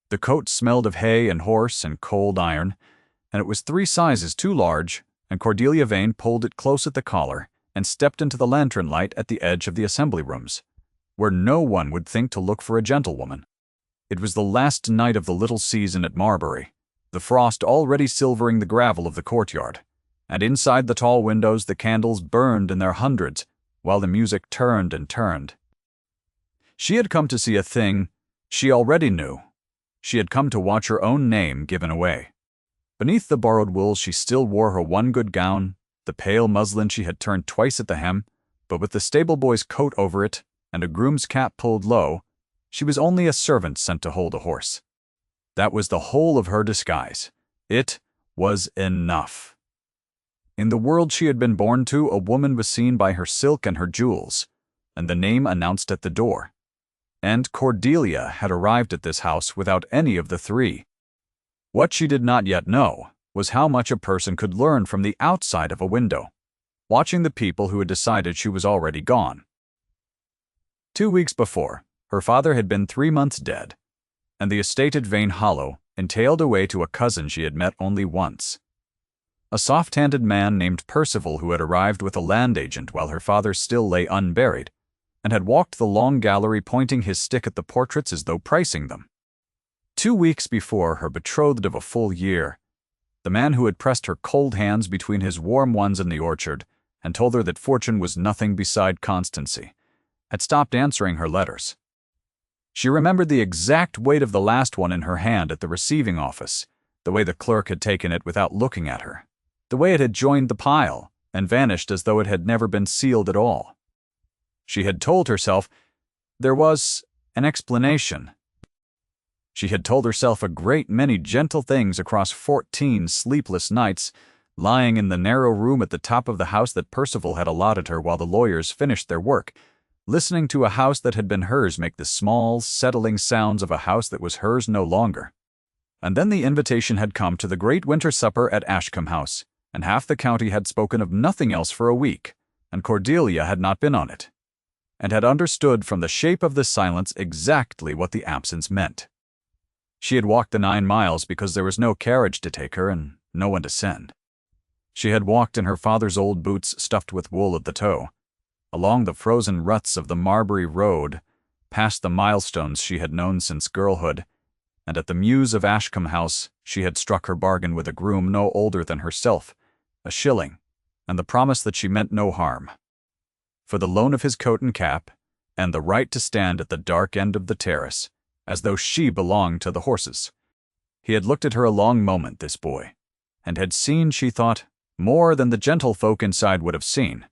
The coat smelled of hay and horse and cold iron, and it was 3 sizes too large, and Cordelia Vane pulled it close at the collar and stepped into the lantern light at the edge of the assembly rooms, where no one would think to look for a gentlewoman. It was the last night of the little season at Marbury, the frost already silvering the gravel of the courtyard, and inside the tall windows the candles burned in their hundreds, while the music turned and turned. She had come to see a thing she already knew. She had come to watch her own name given away. Beneath the borrowed wool she still wore her one good gown, the pale muslin she had turned twice at the hem, but with the stable boy's coat over it and a groom's cap pulled low, she was only a servant sent to hold a horse. That was the whole of her disguise. It was enough. In the world she had been born to, a woman was seen by her silk and her jewels, and the name announced at the door. And Cordelia had arrived at this house without any of the 3. What she did not yet know was how much a person could learn from the outside of a window, watching the people who had decided she was already gone. 2 weeks before, her father had been 3 months dead, and the estate at Vane Hollow entailed away to a cousin she had met only once. A soft-handed man named Percival who had arrived with a land agent while her father still lay unburied, and had walked the long gallery pointing his stick at the portraits as though pricing them. 2 weeks before, her betrothed of a full year, the man who had pressed her cold hands between his warm ones in the orchard and told her that fortune was nothing beside constancy, had stopped answering her letters. She remembered the exact weight of the last one in her hand at the receiving office, the way the clerk had taken it without looking at her, the way it had joined the pile and vanished as though it had never been sealed at all. She had told herself there was an explanation. She had told herself a great many gentle things across 14 sleepless nights, lying in the narrow room at the top of the house that Percival had allotted her while the lawyers finished their work, listening to a house that had been hers make the small, settling sounds of a house that was hers no longer. And then the invitation had come to the great winter supper at Ashcombe House, and half the county had spoken of nothing else for a week, and Cordelia had not been on it, and had understood from the shape of the silence exactly what the absence meant. She had walked the 9 miles because there was no carriage to take her and no one to send. She had walked in her father's old boots stuffed with wool at the toe, along the frozen ruts of the Marbury Road, past the milestones she had known since girlhood, and at the mews of Ashcombe House she had struck her bargain with a groom no older than herself, a shilling, and the promise that she meant no harm, for the loan of his coat and cap, and the right to stand at the dark end of the terrace, as though she belonged to the horses. He had looked at her a long moment, this boy, and had seen, she thought, more than the gentlefolk inside would have seen,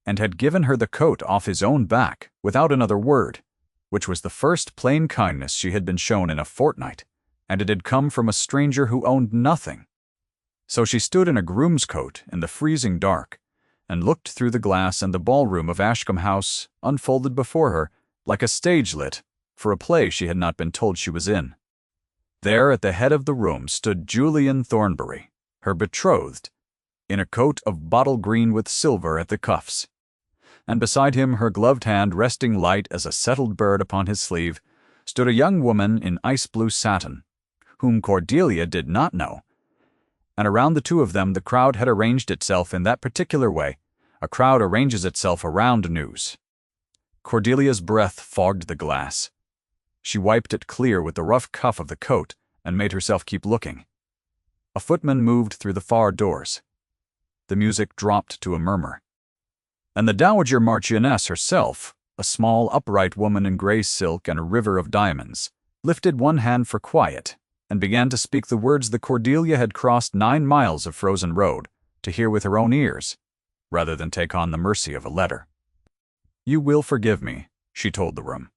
and had given her the coat off his own back without another word, which was the first plain kindness she had been shown in a fortnight, and it had come from a stranger who owned nothing. So she stood in a groom's coat in the freezing dark, and looked through the glass, and the ballroom of Ashcombe House unfolded before her like a stage lit for a play she had not been told she was in. There at the head of the room stood Julian Thornbury, her betrothed, in a coat of bottle green with silver at the cuffs, and beside him, her gloved hand resting light as a settled bird upon his sleeve, stood a young woman in ice-blue satin, whom Cordelia did not know, and around the two of them the crowd had arranged itself in that particular way a crowd arranges itself around news. Cordelia's breath fogged the glass. She wiped it clear with the rough cuff of the coat and made herself keep looking. A footman moved through the far doors. The music dropped to a murmur, and the Dowager Marchioness herself, a small, upright woman in gray silk and a river of diamonds, lifted one hand for quiet and began to speak the words that Cordelia had crossed 9 miles of frozen road to hear with her own ears, rather than take on the mercy of a letter. "You will forgive me," she told the room,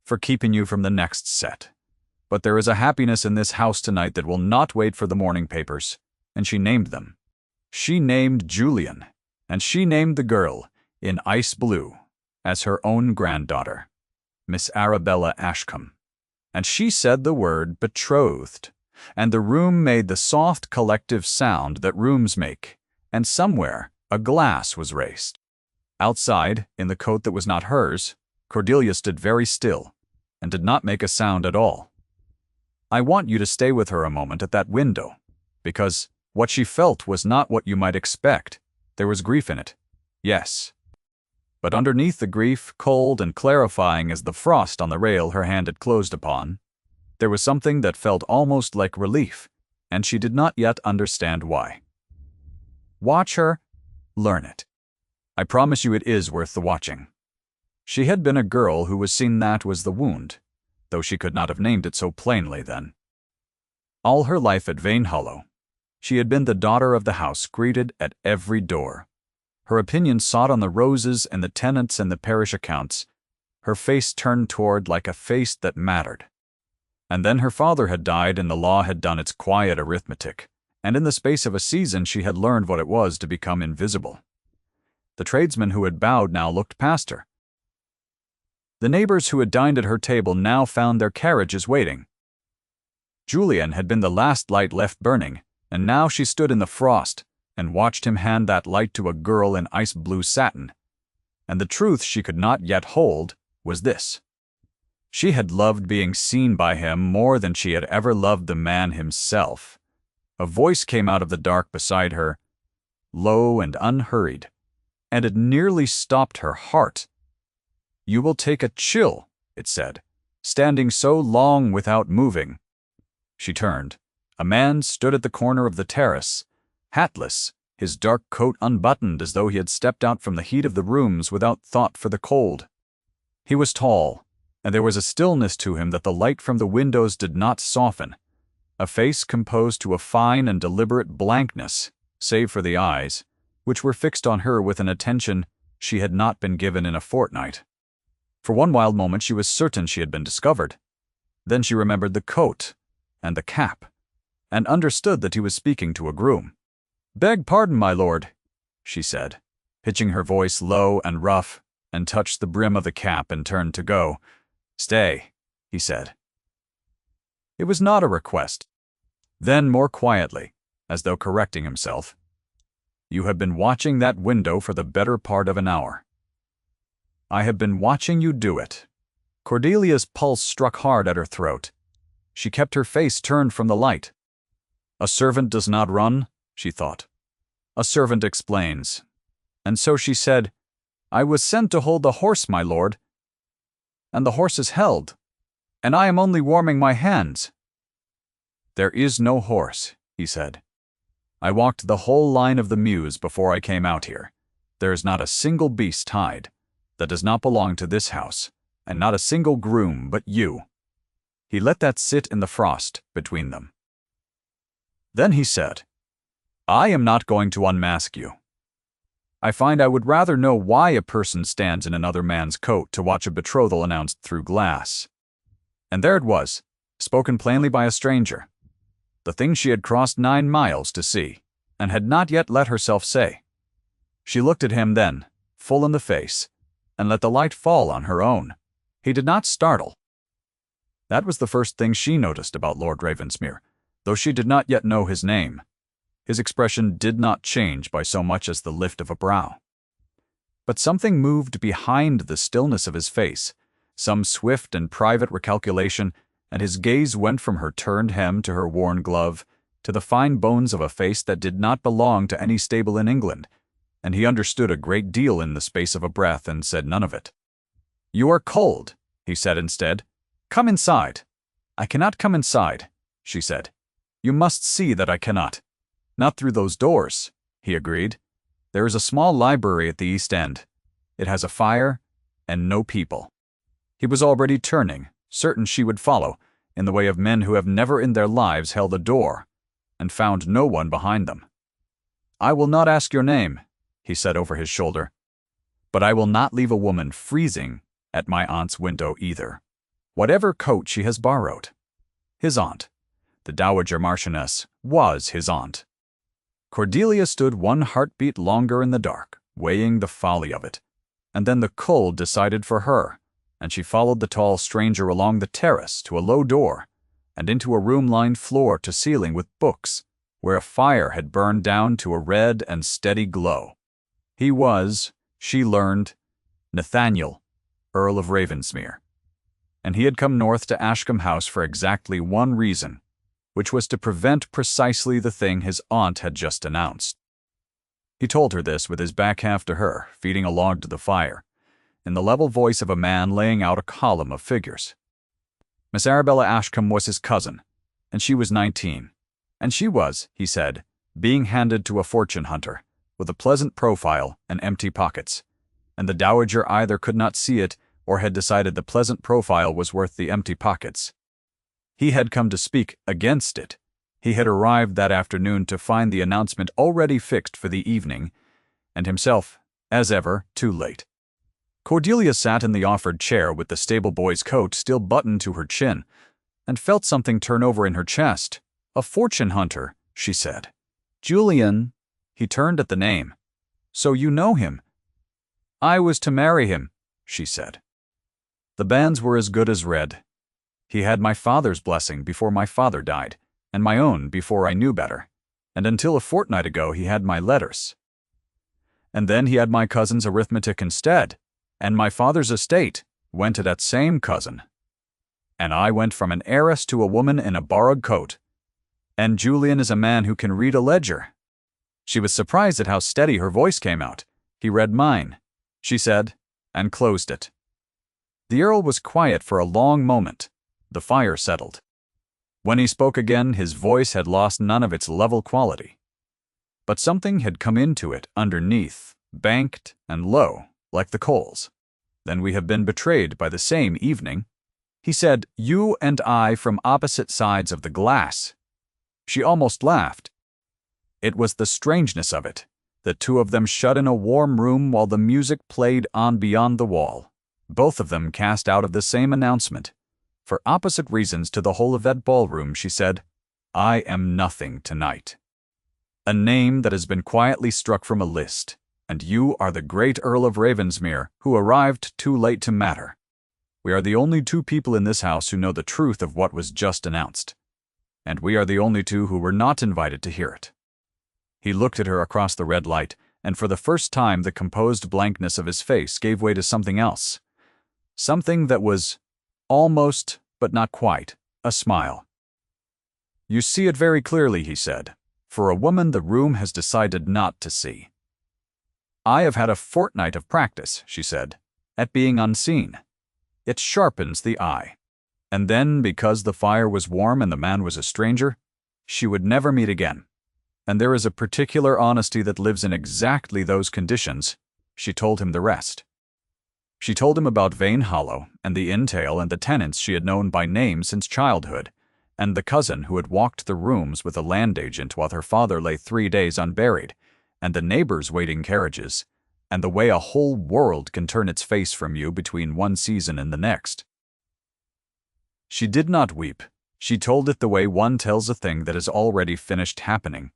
"for keeping you from the next set. But there is a happiness in this house tonight that will not wait for the morning papers." And she named them. She named Julian, and she named the girl, in ice blue, as her own granddaughter, Miss Arabella Ashcombe. And she said the word betrothed, and the room made the soft collective sound that rooms make, and somewhere a glass was raised. Outside, in the coat that was not hers, Cordelia stood very still, and did not make a sound at all. I want you to stay with her a moment at that window, because what she felt was not what you might expect. There was grief in it, yes. But underneath the grief, cold and clarifying as the frost on the rail her hand had closed upon, there was something that felt almost like relief, and she did not yet understand why. Watch her, learn it. I promise you it is worth the watching. She had been a girl who was seen that was the wound, though she could not have named it so plainly then. All her life at Vane Hollow, she had been the daughter of the house greeted at every door. Her opinion sought on the roses and the tenants and the parish accounts, her face turned toward like a face that mattered. And then her father had died and the law had done its quiet arithmetic, and in the space of a season she had learned what it was to become invisible. The tradesmen who had bowed now looked past her. The neighbors who had dined at her table now found their carriages waiting. Julian had been the last light left burning, and now she stood in the frost and watched him hand that light to a girl in ice-blue satin. And the truth she could not yet hold was this. She had loved being seen by him more than she had ever loved the man himself. A voice came out of the dark beside her, low and unhurried, and it nearly stopped her heart. "You will take a chill," it said, "standing so long without moving." She turned. A man stood at the corner of the terrace, hatless, his dark coat unbuttoned as though he had stepped out from the heat of the rooms without thought for the cold. He was tall, and there was a stillness to him that the light from the windows did not soften, a face composed to a fine and deliberate blankness, save for the eyes, which were fixed on her with an attention she had not been given in a fortnight. For one wild moment she was certain she had been discovered. Then she remembered the coat and the cap, and understood that he was speaking to a groom. "Beg pardon, my lord," she said, pitching her voice low and rough, and touched the brim of the cap and turned to go. "Stay," he said. It was not a request. Then, more quietly, as though correcting himself, "You have been watching that window for the better part of an hour." "I have been watching you do it." Cordelia's pulse struck hard at her throat. She kept her face turned from the light. A servant does not run, she thought. A servant explains. And so she said, "I was sent to hold the horse, my lord. And the horse is held, and I am only warming my hands." "There is no horse," he said. "I walked the whole line of the mews before I came out here. There is not a single beast tied that does not belong to this house, and not a single groom but you." He let that sit in the frost between them. Then he said, "I am not going to unmask you. I find I would rather know why a person stands in another man's coat to watch a betrothal announced through glass." And there it was, spoken plainly by a stranger. The thing she had crossed 9 miles to see, and had not yet let herself say. She looked at him then, full in the face, and let the light fall on her own. He did not startle. That was the first thing she noticed about Lord Ravensmere, though she did not yet know his name. His expression did not change by so much as the lift of a brow. But something moved behind the stillness of his face, some swift and private recalculation, and his gaze went from her turned hem to her worn glove, to the fine bones of a face that did not belong to any stable in England, and he understood a great deal in the space of a breath and said none of it. "You are cold," he said instead. "Come inside." "I cannot come inside," she said. "You must see that I cannot." "Not through those doors," he agreed. "There is a small library at the east end. It has a fire and no people." He was already turning, certain she would follow, in the way of men who have never in their lives held a door, and found no one behind them. "I will not ask your name," he said over his shoulder. "But I will not leave a woman freezing at my aunt's window either, whatever coat she has borrowed." His aunt, the Dowager Marchioness, was his aunt. Cordelia stood one heartbeat longer in the dark, weighing the folly of it, and then the cold decided for her, and she followed the tall stranger along the terrace to a low door, and into a room lined floor to ceiling with books, where a fire had burned down to a red and steady glow. He was, she learned, Nathaniel, Earl of Ravensmere. and he had come north to Ashcombe House for exactly one reason, which was to prevent precisely the thing his aunt had just announced. He told her this with his back half to her, feeding a log to the fire, in the level voice of a man laying out a column of figures. Miss Arabella Ashcombe was his cousin, and she was 19, and she was, he said, being handed to a fortune hunter, with a pleasant profile and empty pockets, and the dowager either could not see it or had decided the pleasant profile was worth the empty pockets. He had come to speak against it. He had arrived that afternoon to find the announcement already fixed for the evening, and himself, as ever, too late. Cordelia sat in the offered chair with the stable boy's coat still buttoned to her chin, and felt something turn over in her chest. "A fortune hunter," she said. "Julian." He turned at the name. "So you know him?" "I was to marry him," she said. "The banns were as good as read. He had my father's blessing before my father died, and my own before I knew better, and until a fortnight ago he had my letters. And then he had my cousin's arithmetic instead, and my father's estate went to that same cousin. And I went from an heiress to a woman in a borrowed coat. And Julian is a man who can read a ledger." She was surprised at how steady her voice came out. "He read mine," she said, and closed it. The Earl was quiet for a long moment. The fire settled. When he spoke again, his voice had lost none of its level quality. But something had come into it underneath, banked and low, like the coals. "Then we have been betrayed by the same evening," he said, "you and I from opposite sides of the glass." She almost laughed. It was the strangeness of it, the two of them shut in a warm room while the music played on beyond the wall, both of them cast out of the same announcement. For opposite reasons to the whole of that ballroom, she said, "I am nothing tonight. A name that has been quietly struck from a list, and you are the great Earl of Ravensmere, who arrived too late to matter. We are the only two people in this house who know the truth of what was just announced, and we are the only two who were not invited to hear it." He looked at her across the red light, and for the first time the composed blankness of his face gave way to something else. Something that was almost, but not quite, a smile. "You see it very clearly," he said. "For a woman the room has decided not to see." "I have had a fortnight of practice," she said, "at being unseen. It sharpens the eye." And then, because the fire was warm and the man was a stranger, she would never meet again. And there is a particular honesty that lives in exactly those conditions. She told him the rest. She told him about Vane Hollow, and the entail and the tenants she had known by name since childhood, and the cousin who had walked the rooms with a land agent while her father lay 3 days unburied, and the neighbors waiting carriages, and the way a whole world can turn its face from you between one season and the next. She did not weep. She told it the way one tells a thing that is already finished happening.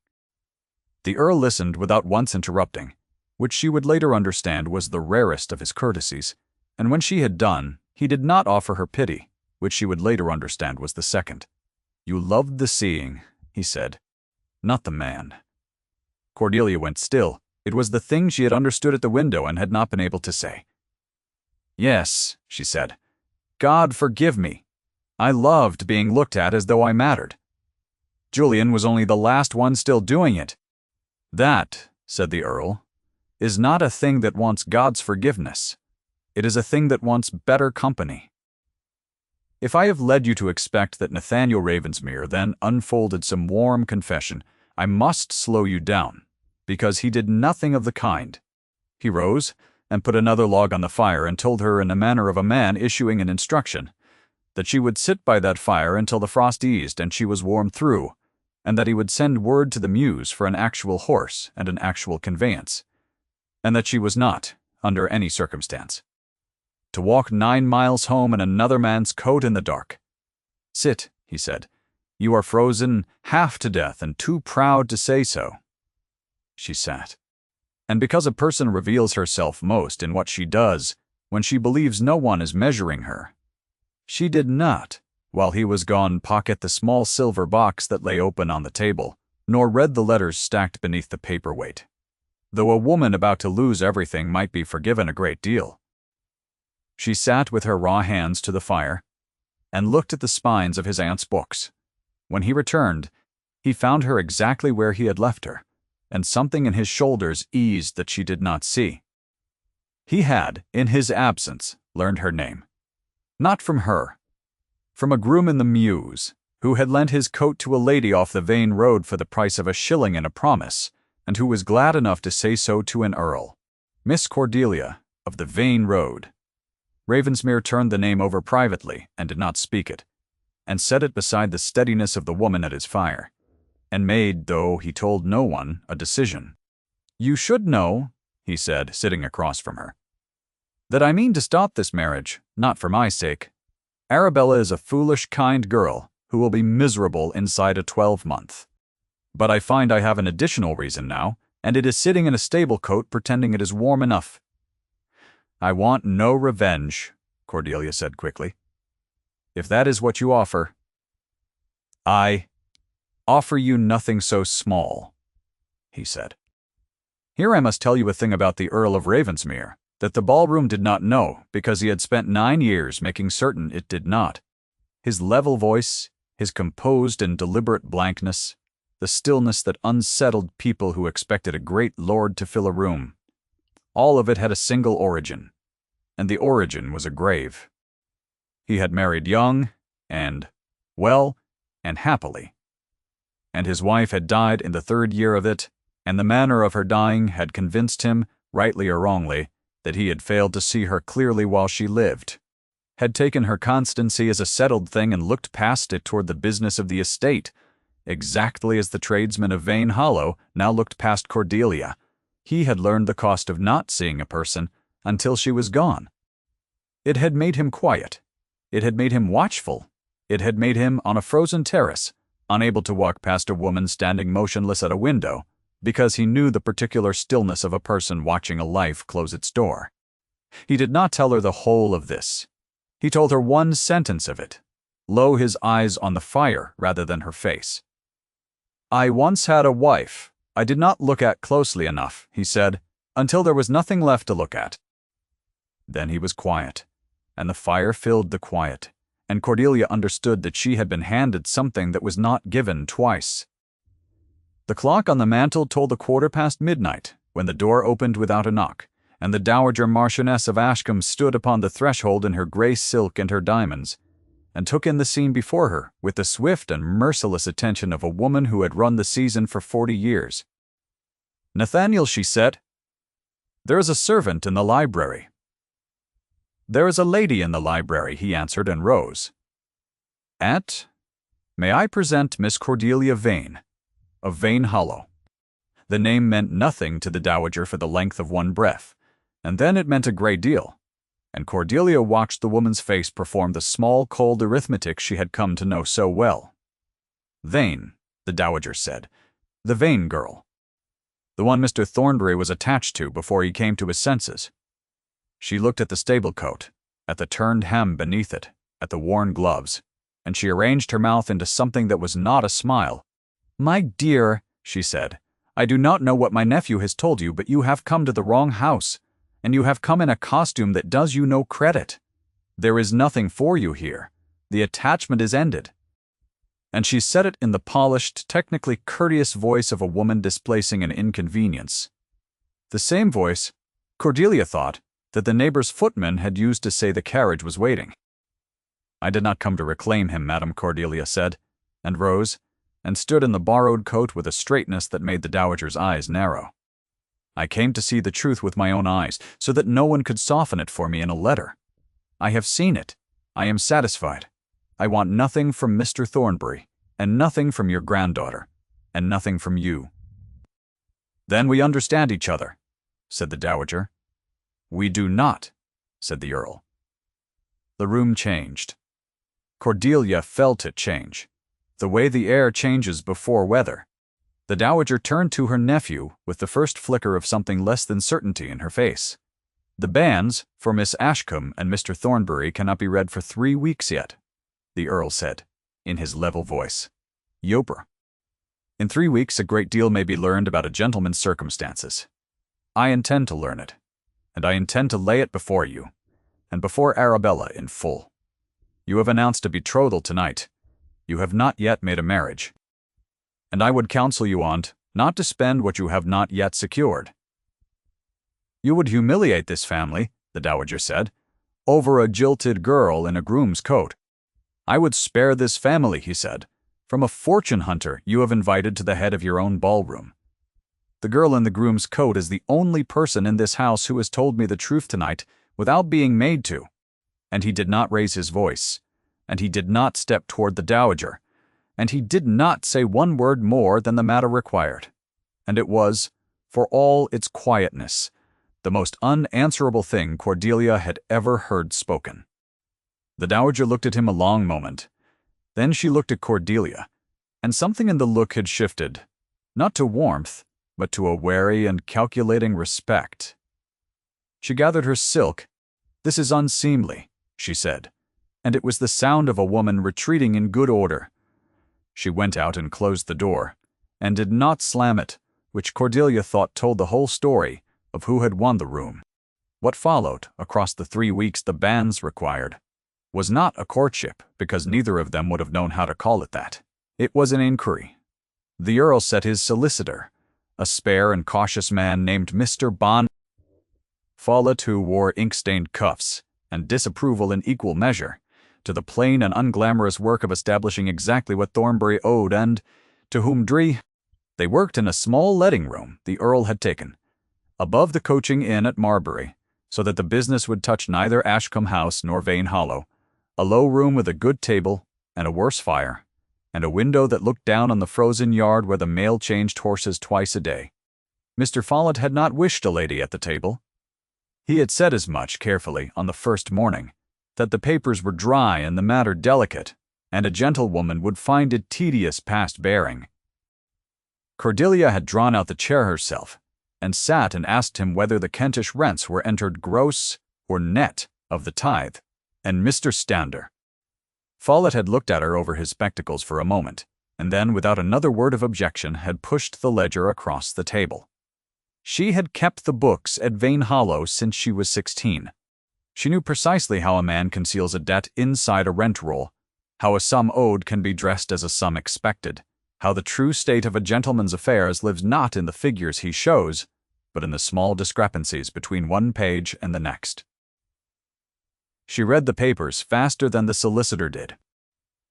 The Earl listened without once interrupting, which she would later understand was the rarest of his courtesies, and when she had done, he did not offer her pity, which she would later understand was the second. "You loved the seeing," he said, "not the man." Cordelia went still. It was the thing she had understood at the window and had not been able to say. "Yes," she said. "God forgive me. I loved being looked at as though I mattered. Julian was only the last one still doing it." "That," said the Earl, "is not a thing that wants God's forgiveness. It is a thing that wants better company. If I have led you to expect that Nathaniel Ravensmere then unfolded some warm confession, I must slow you down, because he did nothing of the kind. He rose and put another log on the fire and told her in the manner of a man issuing an instruction, that she would sit by that fire until the frost eased and she was warm through, and that he would send word to the Mews for an actual horse and an actual conveyance, and that she was not, under any circumstance, to walk 9 miles home in another man's coat in the dark. "Sit," he said. "You are frozen half to death and too proud to say so." She sat. And because a person reveals herself most in what she does when she believes no one is measuring her, she did not, while he was gone, pocket the small silver box that lay open on the table, nor read the letters stacked beneath the paperweight. Though a woman about to lose everything might be forgiven a great deal. She sat with her raw hands to the fire, and looked at the spines of his aunt's books. When he returned, he found her exactly where he had left her, and something in his shoulders eased that she did not see. He had, in his absence, learned her name. Not from her. From a groom in the Mews, who had lent his coat to a lady off the Vane Road for the price of a shilling and a promise, and who was glad enough to say so to an earl. Miss Cordelia, of the Vane Road. Ravensmere turned the name over privately and did not speak it, and set it beside the steadiness of the woman at his fire, and made, though he told no one, a decision. "You should know," he said, sitting across from her, "that I mean to stop this marriage, not for my sake. Arabella is a foolish, kind girl who will be miserable inside a 12-month. But I find I have an additional reason now, and it is sitting in a stable coat pretending it is warm enough." "I want no revenge," Cordelia said quickly. "If that is what you offer—" "I offer you nothing so small," he said. Here I must tell you a thing about the Earl of Ravensmere that the ballroom did not know because he had spent 9 years making certain it did not. His level voice, his composed and deliberate blankness, the stillness that unsettled people who expected a great lord to fill a room, all of it had a single origin, and the origin was a grave. He had married young, and, well, and happily. And his wife had died in the 3rd year of it, and the manner of her dying had convinced him, rightly or wrongly, that he had failed to see her clearly while she lived, had taken her constancy as a settled thing and looked past it toward the business of the estate, exactly as the tradesmen of Vane Hollow now looked past Cordelia. He had learned the cost of not seeing a person until she was gone. It had made him quiet. It had made him watchful. It had made him, on a frozen terrace, unable to walk past a woman standing motionless at a window, because he knew the particular stillness of a person watching a life close its door. He did not tell her the whole of this. He told her one sentence of it, low, his eyes on the fire rather than her face. "I once had a wife I did not look at closely enough," he said, "until there was nothing left to look at." Then he was quiet, and the fire filled the quiet, and Cordelia understood that she had been handed something that was not given twice. The clock on the mantel told the 1/4 midnight when the door opened without a knock, and the Dowager Marchioness of Ashcombe stood upon the threshold in her grey silk and her diamonds, and took in the scene before her with the swift and merciless attention of a woman who had run the season for 40 years. "Nathaniel," she said, "there is a servant in the library." "There is a lady in the library," he answered, and rose. "Aunt, may I present Miss Cordelia Vane, of Vane Hollow." The name meant nothing to the Dowager for the length of one breath, and then it meant a great deal, and Cordelia watched the woman's face perform the small, cold arithmetic she had come to know so well. "Vane," the Dowager said, "the Vane girl. The one Mr. Thornbury was attached to before he came to his senses." She looked at the stable coat, at the turned hem beneath it, at the worn gloves, and she arranged her mouth into something that was not a smile. "My dear," she said, "I do not know what my nephew has told you, but you have come to the wrong house, and you have come in a costume that does you no credit. There is nothing for you here. The attachment is ended." And she said it in the polished, technically courteous voice of a woman displacing an inconvenience. The same voice, Cordelia thought, that the neighbor's footman had used to say the carriage was waiting. "I did not come to reclaim him, Madam," Cordelia said, and rose, and stood in the borrowed coat with a straightness that made the Dowager's eyes narrow. "I came to see the truth with my own eyes, so that no one could soften it for me in a letter. I have seen it. I am satisfied. I want nothing from Mr. Thornbury, and nothing from your granddaughter, and nothing from you." "Then we understand each other," said the Dowager. "We do not," said the Earl. The room changed. Cordelia felt it change, the way the air changes before weather. The Dowager turned to her nephew with the first flicker of something less than certainty in her face. "The banns for Miss Ashcombe and Mr. Thornbury cannot be read for 3 weeks yet," the Earl said, in his level voice. "Yoper. In 3 weeks a great deal may be learned about a gentleman's circumstances. I intend to learn it, and I intend to lay it before you, and before Arabella in full. You have announced a betrothal tonight. You have not yet made a marriage. And I would counsel you, aunt, not to spend what you have not yet secured. You would humiliate this family, the dowager said, over a jilted girl in a groom's coat. I would spare this family, he said, from a fortune hunter you have invited to the head of your own ballroom. The girl in the groom's coat is the only person in this house who has told me the truth tonight without being made to. And he did not raise his voice, and he did not step toward the dowager, and he did not say one word more than the matter required. And it was, for all its quietness, the most unanswerable thing Cordelia had ever heard spoken. The dowager looked at him a long moment. Then she looked at Cordelia, and something in the look had shifted, not to warmth, but to a wary and calculating respect. She gathered her silk. "This is unseemly," she said, and it was the sound of a woman retreating in good order. She went out and closed the door, and did not slam it, which Cordelia thought told the whole story of who had won the room. What followed, across the 3 weeks the banns required, was not a courtship, because neither of them would have known how to call it that. It was an inquiry. The Earl set his solicitor, a spare and cautious man named Mr. Follett, who wore ink-stained cuffs, and disapproval in equal measure, to the plain and unglamorous work of establishing exactly what Thornbury owed, and to whom they worked in a small letting room the Earl had taken, above the coaching inn at Marbury, so that the business would touch neither Ashcombe House nor Vane Hollow, a low room with a good table and a worse fire, and a window that looked down on the frozen yard where the mail changed horses twice a day. Mr. Follett had not wished a lady at the table. He had said as much carefully on the first morning, that the papers were dry and the matter delicate, and a gentlewoman would find it tedious past bearing. Cordelia had drawn out the chair herself, and sat and asked him whether the Kentish rents were entered gross or net of the tithe, and Mr. Stander. Follett had looked at her over his spectacles for a moment, and then, without another word of objection, had pushed the ledger across the table. She had kept the books at Vane Hollow since she was 16. She knew precisely how a man conceals a debt inside a rent roll, how a sum owed can be dressed as a sum expected, how the true state of a gentleman's affairs lives not in the figures he shows, but in the small discrepancies between one page and the next. She read the papers faster than the solicitor did.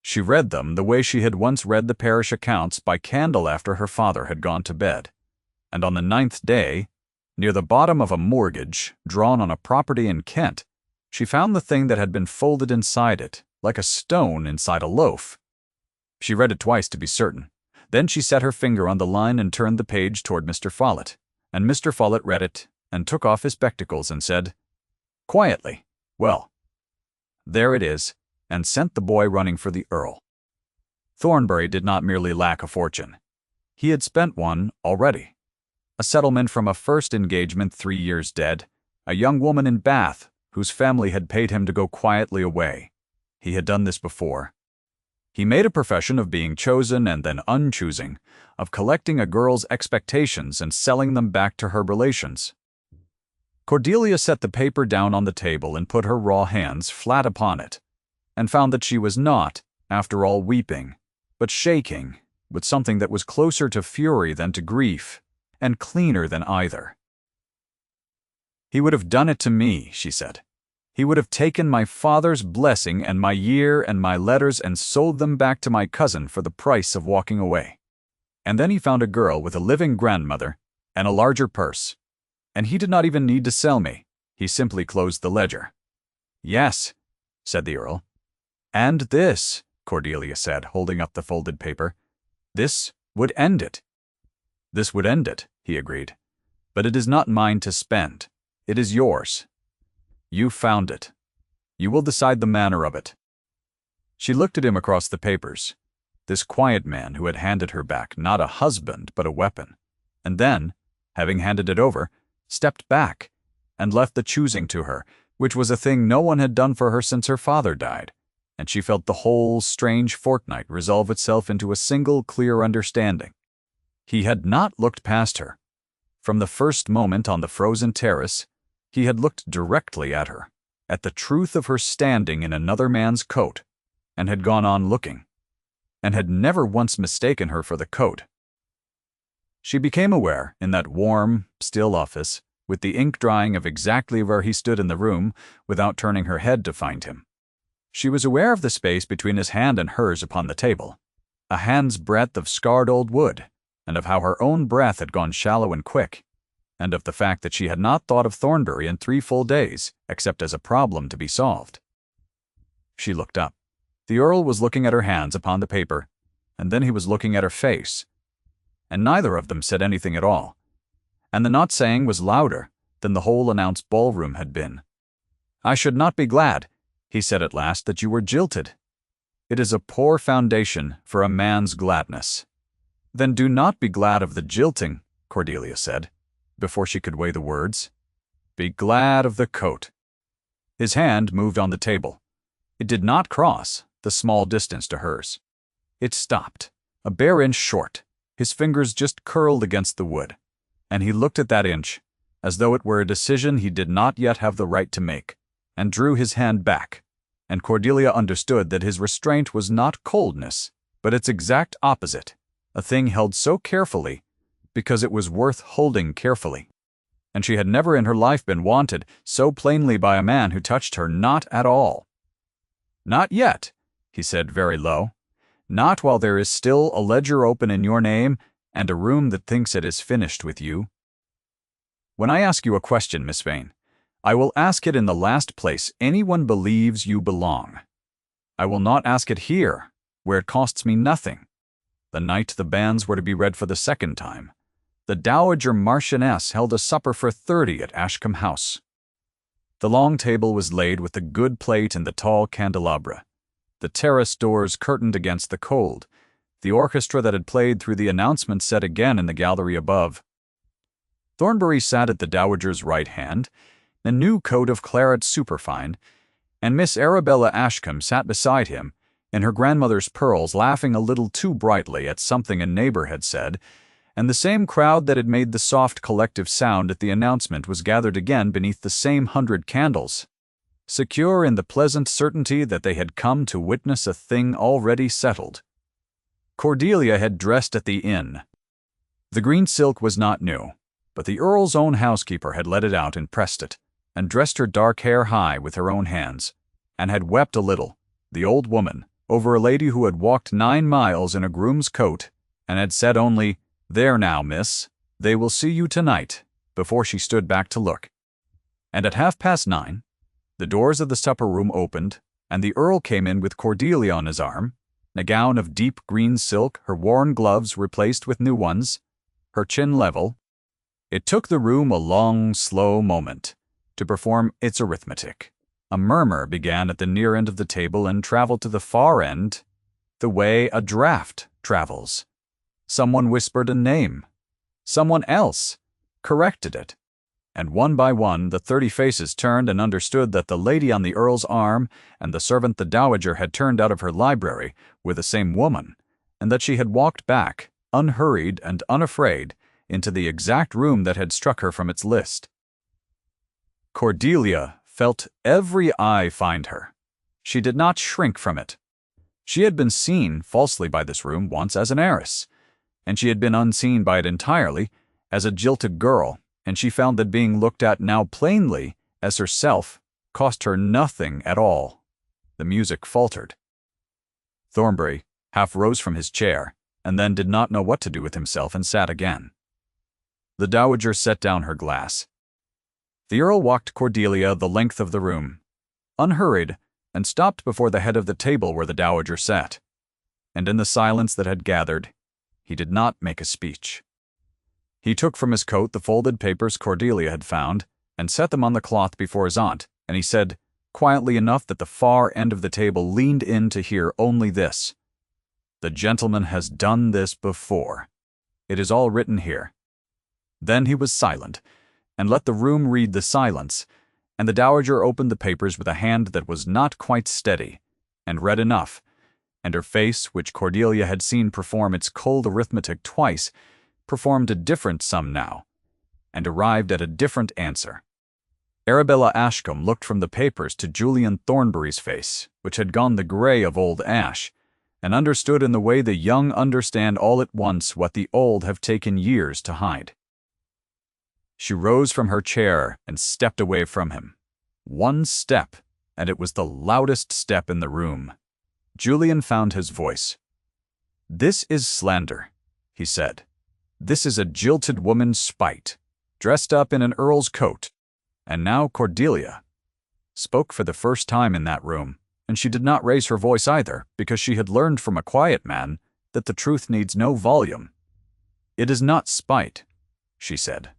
She read them the way she had once read the parish accounts by candle after her father had gone to bed, and on the 9th day, near the bottom of a mortgage drawn on a property in Kent, she found the thing that had been folded inside it, like a stone inside a loaf. She read it twice to be certain. Then she set her finger on the line and turned the page toward Mr. Follett, and Mr. Follett read it, and took off his spectacles and said, quietly, "Well, there it is," and sent the boy running for the Earl. Thornbury did not merely lack a fortune. He had spent one already. A settlement from a first engagement 3 years dead, a young woman in Bath, whose family had paid him to go quietly away. He had done this before. He made a profession of being chosen and then unchoosing, of collecting a girl's expectations and selling them back to her relations. Cordelia set the paper down on the table and put her raw hands flat upon it, and found that she was not, after all, weeping, but shaking with something that was closer to fury than to grief, and cleaner than either. "He would have done it to me," she said. "He would have taken my father's blessing and my year and my letters and sold them back to my cousin for the price of walking away. And then he found a girl with a living grandmother and a larger purse. And he did not even need to sell me. He simply closed the ledger." "Yes," said the Earl. "And this," Cordelia said, holding up the folded paper, "this would end it." "This would end it," he agreed. "But it is not mine to spend. It is yours. You found it. You will decide the manner of it." She looked at him across the papers, this quiet man who had handed her back not a husband but a weapon, and then, having handed it over, stepped back and left the choosing to her, which was a thing no one had done for her since her father died, and she felt the whole strange fortnight resolve itself into a single clear understanding. He had not looked past her. From the first moment on the frozen terrace, he had looked directly at her. at the truth of her standing in another man's coat, and had gone on looking, and had never once mistaken her for the coat. She became aware, in that warm, still office, with the ink drying of exactly where he stood in the room, without turning her head to find him. She was aware of the space between his hand and hers upon the table, a hand's breadth of scarred old wood, and of how her own breath had gone shallow and quick, and of the fact that she had not thought of Thornbury in 3 full days, except as a problem to be solved. She looked up. The Earl was looking at her hands upon the paper, and then he was looking at her face, and neither of them said anything at all, and the not saying was louder than the whole announced ballroom had been. "I should not be glad," he said at last, "that you were jilted. It is a poor foundation for a man's gladness." "Then do not be glad of the jilting," Cordelia said, before she could weigh the words. "Be glad of the coat." His hand moved on the table. It did not cross the small distance to hers. It stopped, a bare inch short. His fingers just curled against the wood, and he looked at that inch, as though it were a decision he did not yet have the right to make, and drew his hand back, and Cordelia understood that his restraint was not coldness, but its exact opposite, a thing held so carefully because it was worth holding carefully. And she had never in her life been wanted so plainly by a man who touched her not at all. "Not yet," he said very low. "Not while there is still a ledger open in your name and a room that thinks it is finished with you. When I ask you a question, Miss Vane, I will ask it in the last place anyone believes you belong. I will not ask it here, where it costs me nothing. The night the banns were to be read for the 2nd time, the Dowager Marchioness held a supper for 30 at Ashcombe House. The long table was laid with the good plate and the tall candelabra, the terrace doors curtained against the cold, the orchestra that had played through the announcement set again in the gallery above. Thornbury sat at the Dowager's right hand, a new coat of claret superfine, and Miss Arabella Ashcombe sat beside him, in her grandmother's pearls, laughing a little too brightly at something a neighbor had said, and the same crowd that had made the soft collective sound at the announcement was gathered again beneath the same 100 candles, secure in the pleasant certainty that they had come to witness a thing already settled. Cordelia had dressed at the inn. The green silk was not new, but the Earl's own housekeeper had let it out and pressed it, and dressed her dark hair high with her own hands, and had wept a little, the old woman, over a lady who had walked 9 miles in a groom's coat, and had said only, "There now, miss, they will see you tonight," before she stood back to look. And at 9:30, the doors of the supper-room opened, and the Earl came in with Cordelia on his arm, in a gown of deep green silk, her worn gloves replaced with new ones, her chin level. It took the room a long, slow moment to perform its arithmetic. A murmur began at the near end of the table and traveled to the far end, the way a draught travels. Someone whispered a name. Someone else corrected it. And one by one the 30 faces turned and understood that the lady on the Earl's arm and the servant the Dowager had turned out of her library were the same woman, and that she had walked back, unhurried and unafraid, into the exact room that had struck her from its list. Cordelia felt every eye find her. She did not shrink from it. She had been seen falsely by this room once as an heiress, and she had been unseen by it entirely as a jilted girl, and she found that being looked at now plainly as herself cost her nothing at all. The music faltered. Thornbury half rose from his chair, and then did not know what to do with himself and sat again. The Dowager set down her glass. The Earl walked Cordelia the length of the room, unhurried, and stopped before the head of the table where the Dowager sat. And in the silence that had gathered, he did not make a speech. He took from his coat the folded papers Cordelia had found, and set them on the cloth before his aunt, and he said, quietly enough that the far end of the table leaned in to hear only this: "The gentleman has done this before. It is all written here." Then he was silent, and let the room read the silence, and the Dowager opened the papers with a hand that was not quite steady, and read enough, and her face, which Cordelia had seen perform its cold arithmetic twice, performed a different sum now, and arrived at a different answer. Arabella Ashcombe looked from the papers to Julian Thornbury's face, which had gone the grey of old ash, and understood in the way the young understand all at once what the old have taken years to hide. She rose from her chair and stepped away from him. One step, and it was the loudest step in the room. Julian found his voice. "This is slander," he said. "This is a jilted woman's spite, dressed up in an earl's coat. And now Cordelia," spoke for the first time in that room, and she did not raise her voice either, because she had learned from a quiet man that the truth needs no volume. "It is not spite," she said.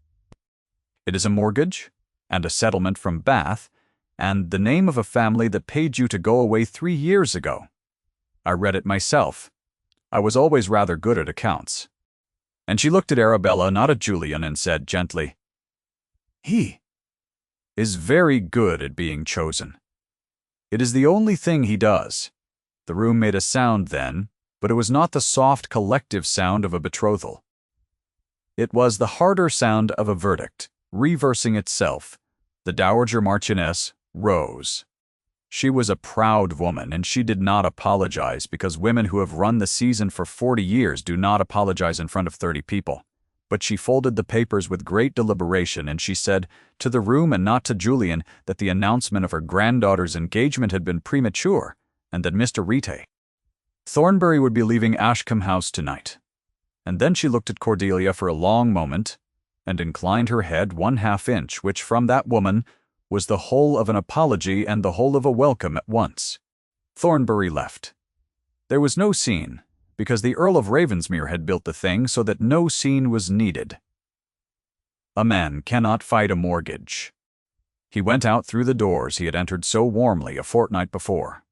"It is a mortgage, and a settlement from Bath, and the name of a family that paid you to go away 3 years ago. I read it myself. I was always rather good at accounts." And she looked at Arabella, not at Julian, and said gently, "He is very good at being chosen. It is the only thing he does." The room made a sound then, but it was not the soft collective sound of a betrothal. It was the harder sound of a verdict, reversing itself. The Dowager Marchioness rose. She was a proud woman, and she did not apologize, because women who have run the season for 40 years do not apologize in front of 30 people. But she folded the papers with great deliberation, and she said, to the room and not to Julian, that the announcement of her granddaughter's engagement had been premature, and that Mr. Rite Thornbury would be leaving Ashcombe House tonight. And then she looked at Cordelia for a long moment, and inclined her head 1/2 inch, which from that woman was the whole of an apology and the whole of a welcome at once. Thornbury left. There was no scene, because the Earl of Ravensmere had built the thing so that no scene was needed. A man cannot fight a mortgage. He went out through the doors he had entered so warmly a fortnight before,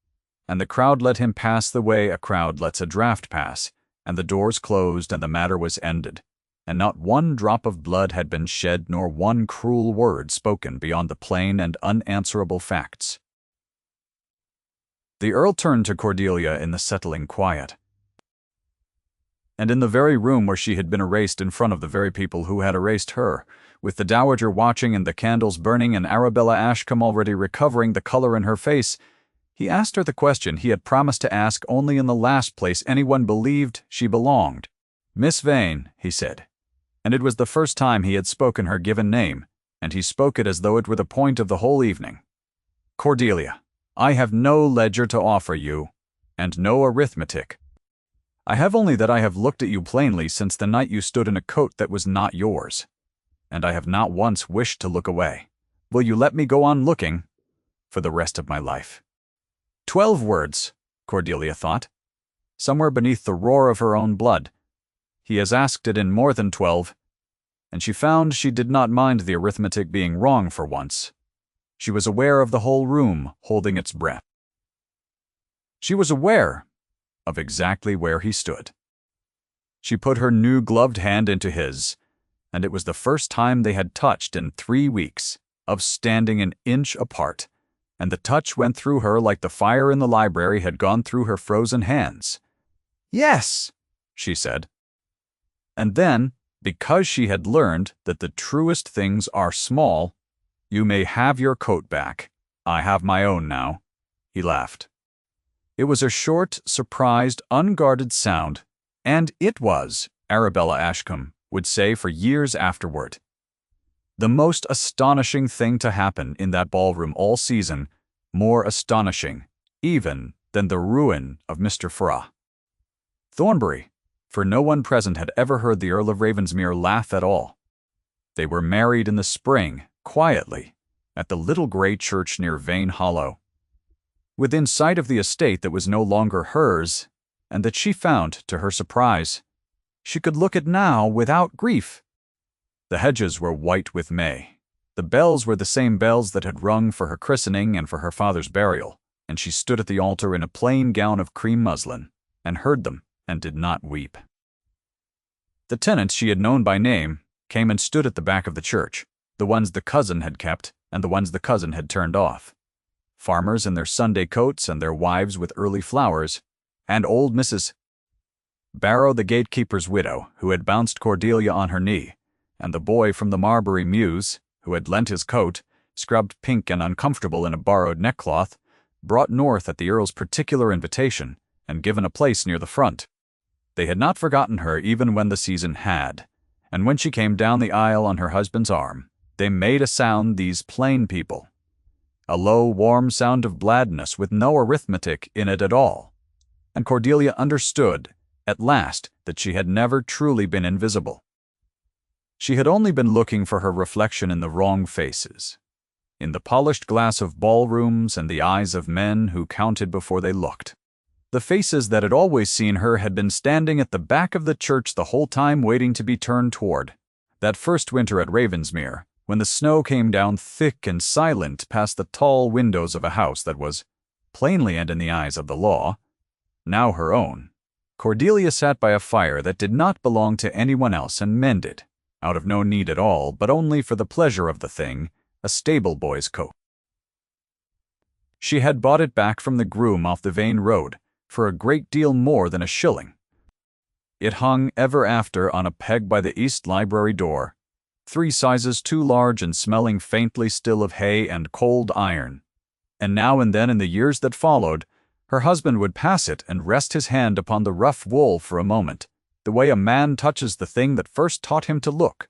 and the crowd let him pass the way a crowd lets a draft pass, and the doors closed and the matter was ended, and not one drop of blood had been shed nor one cruel word spoken beyond the plain and unanswerable facts. The Earl turned to Cordelia in the settling quiet, and in the very room where she had been erased in front of the very people who had erased her, with the Dowager watching and the candles burning and Arabella Ashcombe already recovering the color in her face, he asked her the question he had promised to ask only in the last place anyone believed she belonged. "Miss Vane," he said, and it was the first time he had spoken her given name, and he spoke it as though it were the point of the whole evening. "Cordelia, I have no ledger to offer you, and no arithmetic. I have only that I have looked at you plainly since the night you stood in a coat that was not yours, and I have not once wished to look away. Will you let me go on looking for the rest of my life?" 12 words, Cordelia thought, somewhere beneath the roar of her own blood. He has asked it in more than 12, and she found she did not mind the arithmetic being wrong for once. She was aware of the whole room holding its breath. She was aware of exactly where he stood. She put her new gloved hand into his, and it was the first time they had touched in 3 weeks, of standing an inch apart, and the touch went through her like the fire in the library had gone through her frozen hands. "Yes," she said. And then, because she had learned that the truest things are small, "You may have your coat back. I have my own now," he laughed. It was a short, surprised, unguarded sound, and it was, Arabella Ashcombe would say for years afterward, the most astonishing thing to happen in that ballroom all season, more astonishing, even, than the ruin of Mr. Fra. Thornbury, for no one present had ever heard the Earl of Ravensmere laugh at all. They were married in the spring, quietly, at the little grey church near Vane Hollow, within sight of the estate that was no longer hers, and that she found, to her surprise, she could look at now without grief. The hedges were white with May. The bells were the same bells that had rung for her christening and for her father's burial, and she stood at the altar in a plain gown of cream muslin, and heard them, and did not weep. The tenants she had known by name came and stood at the back of the church, the ones the cousin had kept and the ones the cousin had turned off. Farmers in their Sunday coats and their wives with early flowers, and old Mrs. Barrow, the gatekeeper's widow, who had bounced Cordelia on her knee, and the boy from the Marbury Mews, who had lent his coat, scrubbed pink and uncomfortable in a borrowed neckcloth, brought north at the Earl's particular invitation, and given a place near the front. They had not forgotten her even when the season had, and when she came down the aisle on her husband's arm, they made a sound, these plain people. A low, warm sound of blandness with no arithmetic in it at all. And Cordelia understood, at last, that she had never truly been invisible. She had only been looking for her reflection in the wrong faces, in the polished glass of ballrooms and the eyes of men who counted before they looked. The faces that had always seen her had been standing at the back of the church the whole time waiting to be turned toward. That first winter at Ravensmere, when the snow came down thick and silent past the tall windows of a house that was, plainly and in the eyes of the law, now her own, Cordelia sat by a fire that did not belong to anyone else and mended, out of no need at all, but only for the pleasure of the thing, a stable boy's coat. She had bought it back from the groom off the Vane Road for a great deal more than a shilling. It hung ever after on a peg by the east library door, 3 sizes too large and smelling faintly still of hay and cold iron. And now and then in the years that followed, her husband would pass it and rest his hand upon the rough wool for a moment, the way a man touches the thing that first taught him to look,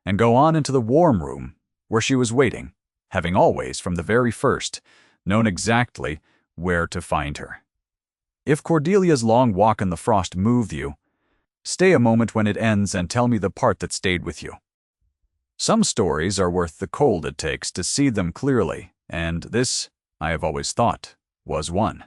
and go on into the warm room, where she was waiting, having always, from the very first, known exactly where to find her. If Cordelia's long walk in the frost moved you, stay a moment when it ends and tell me the part that stayed with you. Some stories are worth the cold it takes to see them clearly, and this, I have always thought, was one.